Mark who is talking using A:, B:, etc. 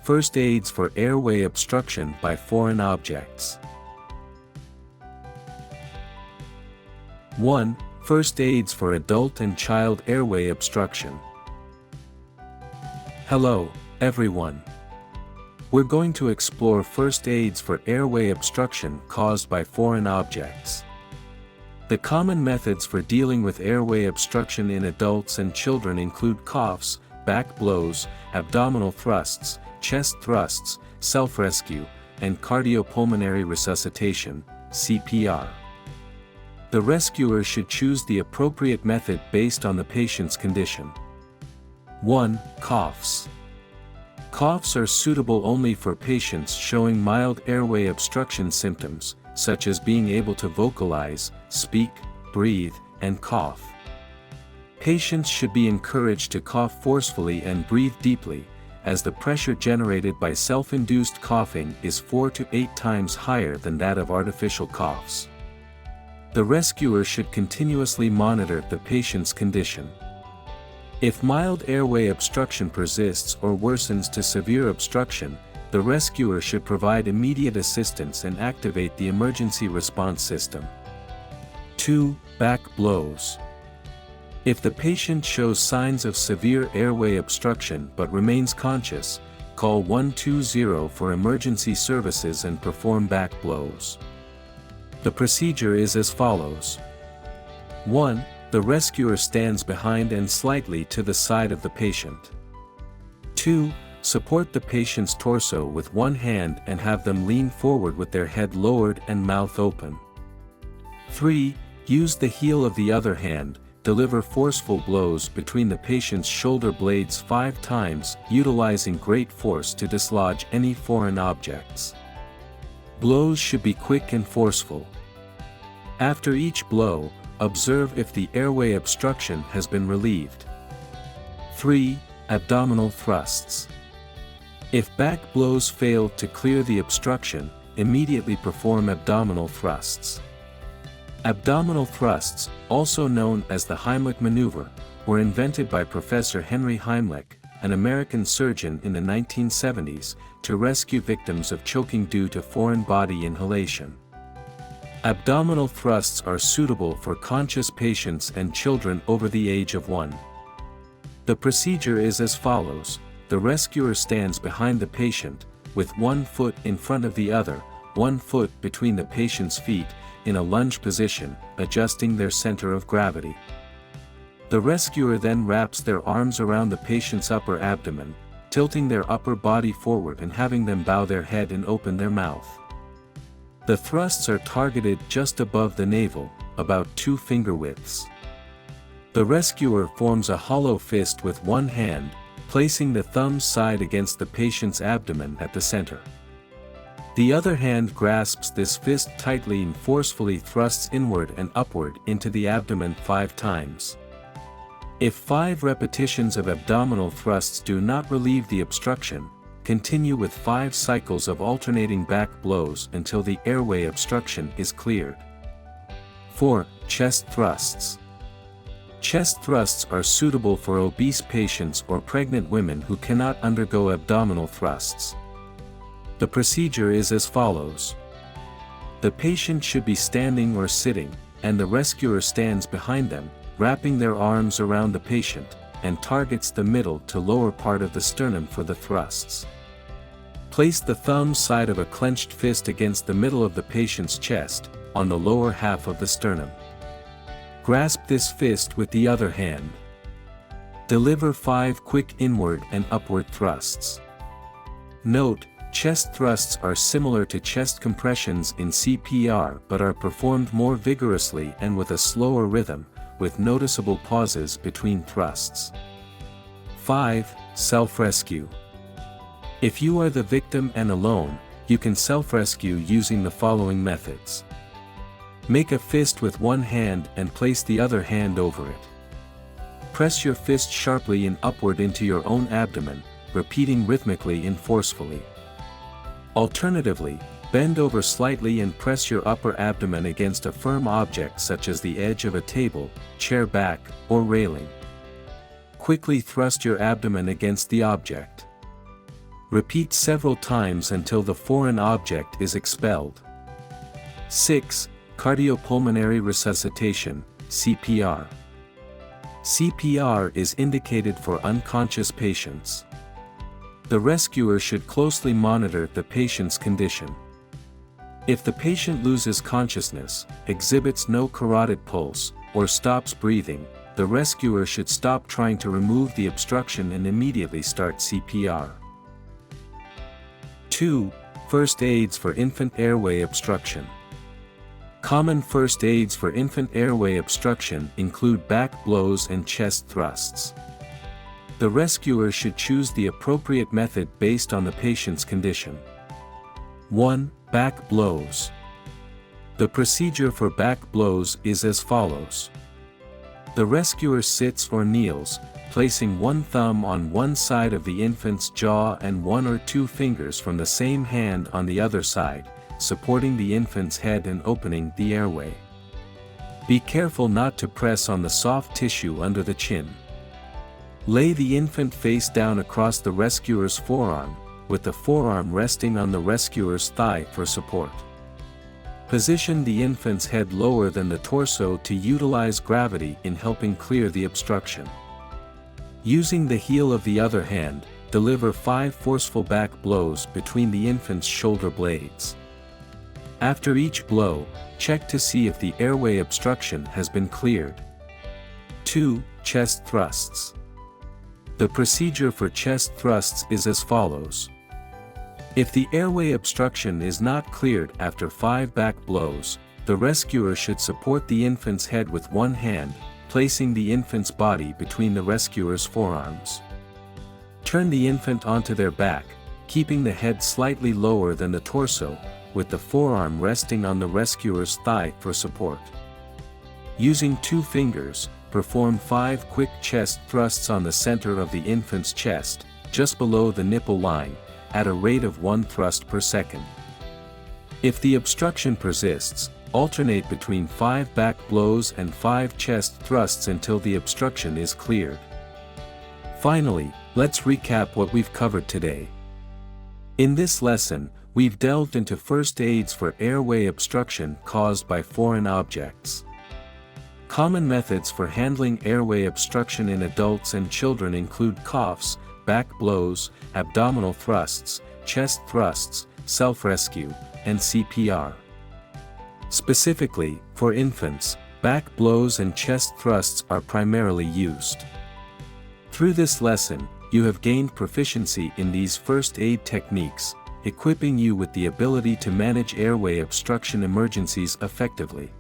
A: First aids for airway obstruction by foreign objects. 1. First aids for adult and child airway obstruction. Hello, everyone. We're going to explore first aids for airway obstruction caused by foreign objects. The common methods for dealing with airway obstruction in adults and children include coughs, back blows, abdominal thrusts, chest thrusts, self-rescue, and cardiopulmonary resuscitation, CPR. The rescuer should choose the appropriate method based on the patient's condition. 1. Coughs. Coughs are suitable only for patients showing mild airway obstruction symptoms, such as being able to vocalize, speak, breathe, and cough. Patients should be encouraged to cough forcefully and breathe deeply, as the pressure generated by self-induced coughing is 4 to 8 times higher than that of artificial coughs. The rescuer should continuously monitor the patient's condition. If mild airway obstruction persists or worsens to severe obstruction, the rescuer should provide immediate assistance and activate the emergency response system. 2. Back blows. If the patient shows signs of severe airway obstruction but remains conscious, call 120 for emergency services and perform back blows. The procedure is as follows. 1. The rescuer stands behind and slightly to the side of the patient. 2. Support the patient's torso with one hand and have them lean forward with their head lowered and mouth open. 3. Use the heel of the other hand. Deliver forceful blows between the patient's shoulder blades 5 times, utilizing great force to dislodge any foreign objects. Blows should be quick and forceful. After each blow, observe if the airway obstruction has been relieved. 3. Abdominal thrusts. If back blows fail to clear the obstruction, immediately perform abdominal thrusts. Abdominal thrusts, also known as the Heimlich maneuver, were invented by Professor Henry Heimlich, an American surgeon in the 1970s, to rescue victims of choking due to foreign body inhalation. Abdominal thrusts are suitable for conscious patients and children over the age of 1. The procedure is as follows. The rescuer stands behind the patient, with one foot in front of the other, one foot between the patient's feet, in a lunge position, adjusting their center of gravity. The rescuer then wraps their arms around the patient's upper abdomen, tilting their upper body forward and having them bow their head and open their mouth. The thrusts are targeted just above the navel, about 2 finger widths. The rescuer forms a hollow fist with one hand, placing the thumb side against the patient's abdomen at the center. The other hand grasps this fist tightly and forcefully thrusts inward and upward into the abdomen 5 times. If 5 repetitions of abdominal thrusts do not relieve the obstruction, continue with 5 cycles of alternating back blows until the airway obstruction is cleared. 4. Chest thrusts. Chest thrusts are suitable for obese patients or pregnant women who cannot undergo abdominal thrusts. The procedure is as follows. The patient should be standing or sitting, and the rescuer stands behind them, wrapping their arms around the patient, and targets the middle to lower part of the sternum for the thrusts. Place the thumb side of a clenched fist against the middle of the patient's chest, on the lower half of the sternum. Grasp this fist with the other hand. Deliver 5 quick inward and upward thrusts. Note, chest thrusts are similar to chest compressions in CPR but are performed more vigorously and with a slower rhythm, with noticeable pauses between thrusts. 5. Self-rescue. If you are the victim and alone, you can self-rescue using the following methods. Make a fist with one hand and place the other hand over it. Press your fist sharply and upward into your own abdomen, repeating rhythmically and forcefully. Alternatively, bend over slightly and press your upper abdomen against a firm object such as the edge of a table, chair back, or railing. Quickly thrust your abdomen against the object. Repeat several times until the foreign object is expelled. 6. Cardiopulmonary resuscitation, CPR. CPR is indicated for unconscious patients. The rescuer should closely monitor the patient's condition. If the patient loses consciousness, exhibits no carotid pulse, or stops breathing, the rescuer should stop trying to remove the obstruction and immediately start CPR. 2. First aids for infant airway obstruction. Common first aids for infant airway obstruction include back blows and chest thrusts. The rescuer should choose the appropriate method based on the patient's condition. 1. Back blows. The procedure for back blows is as follows. The rescuer sits or kneels, placing one thumb on one side of the infant's jaw and 1 or 2 fingers from the same hand on the other side, supporting the infant's head and opening the airway. Be careful not to press on the soft tissue under the chin. Lay the infant face down across the rescuer's forearm, with the forearm resting on the rescuer's thigh for support. Position the infant's head lower than the torso to utilize gravity in helping clear the obstruction. Using the heel of the other hand, deliver 5 forceful back blows between the infant's shoulder blades. After each blow, check to see if the airway obstruction has been cleared. 2. Chest thrusts. The procedure for chest thrusts is as follows. If the airway obstruction is not cleared after 5 back blows, the rescuer should support the infant's head with one hand, placing the infant's body between the rescuer's forearms. Turn the infant onto their back, keeping the head slightly lower than the torso, with the forearm resting on the rescuer's thigh for support. Using 2 fingers, perform 5 quick chest thrusts on the center of the infant's chest, just below the nipple line, at a rate of 1 thrust per second. If the obstruction persists, alternate between 5 back blows and 5 chest thrusts until the obstruction is cleared. Finally, let's recap what we've covered today. In this lesson, we've delved into first aids for airway obstruction caused by foreign objects. Common methods for handling airway obstruction in adults and children include coughs, back blows, abdominal thrusts, chest thrusts, self-rescue, and CPR. Specifically, for infants, back blows and chest thrusts are primarily used. Through this lesson, you have gained proficiency in these first aid techniques, equipping you with the ability to manage airway obstruction emergencies effectively.